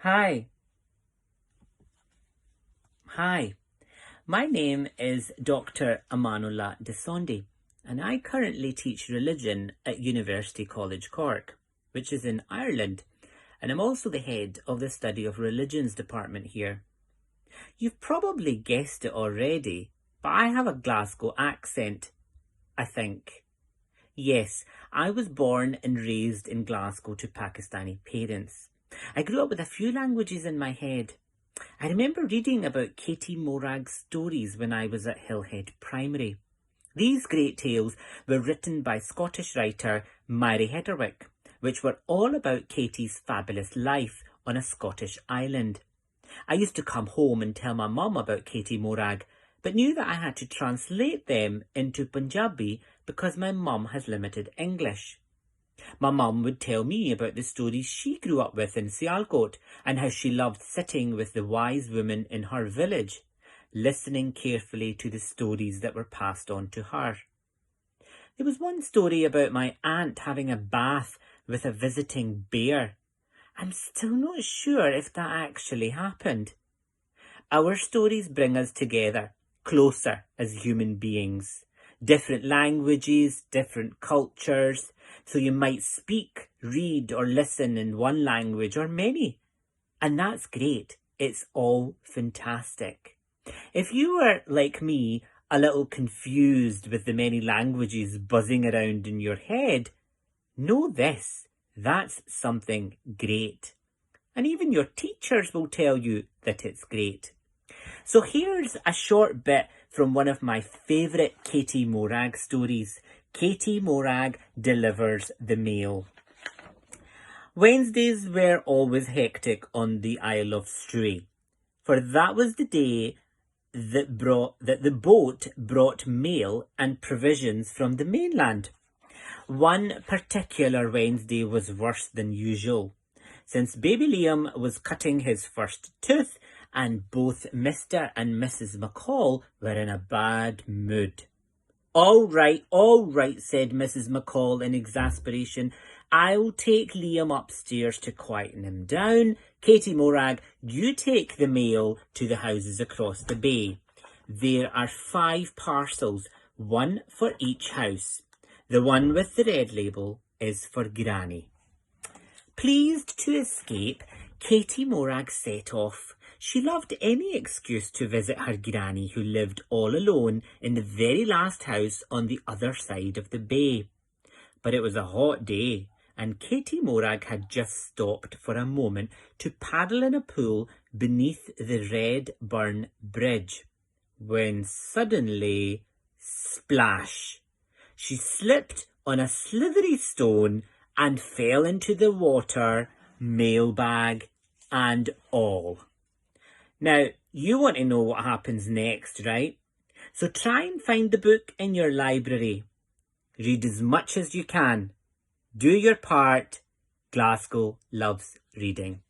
Hi. Hi. My name is Dr. Amanullah Sondy, and I currently teach religion at University College Cork, which is in Ireland, and I'm also the head of the Study of Religions department here. You've probably guessed it already, but I have a Glasgow accent, I think. Yes, I was born and raised in Glasgow to Pakistani parents. I grew up with a few languages in my head. I remember reading about Katie Morag's stories when I was at Hillhead Primary. These great tales were written by Scottish writer Hederwick, which were all about Katie's fabulous life on a Scottish island. I used to come home and tell my mum about Katie Morag, but knew that I had to translate them into Punjabi because my mum has limited English. My mum would tell me about the stories she grew up with in Sialkot and how she loved sitting with the wise women in her village, listening carefully to the stories that were passed on to her. There was one story about my aunt having a bath with a visiting bear. I'm still not sure if that actually happened. Our stories bring us together, closer as human beings. Different languages, different cultures, so you might speak, read or listen in one language or many. And that's great. It's all fantastic. If you were, like me, a little confused with the many languages buzzing around in your head, know this, that's something great. And even your teachers will tell you that it's great. So here's a short bit from one of my favourite Katie Morag stories. Katie Morag delivers the mail. Wednesdays were always hectic on the Isle of Stray, for that was the day that the boat brought mail and provisions from the mainland. One particular Wednesday was worse than usual, since baby Liam was cutting his first tooth and both Mr. and Mrs. McCall were in a bad mood. All right, said Mrs. McCall in exasperation. I'll take Liam upstairs to quieten him down. Katie Morag, you take the mail to the houses across the bay. There are 5 parcels, one for each house. The one with the red label is for Granny. Pleased to escape, Katie Morag set off. She loved any excuse to visit her granny who lived all alone in the very last house on the other side of the bay. But it was a hot day and Katie Morag had just stopped for a moment to paddle in a pool beneath the Red Burn Bridge when suddenly, splash! She slipped on a slithery stone and fell into the water, mailbag and all. Now, you want to know what happens next, right? So try and find the book in your library. Read as much as you can. Do your part. Glasgow loves reading.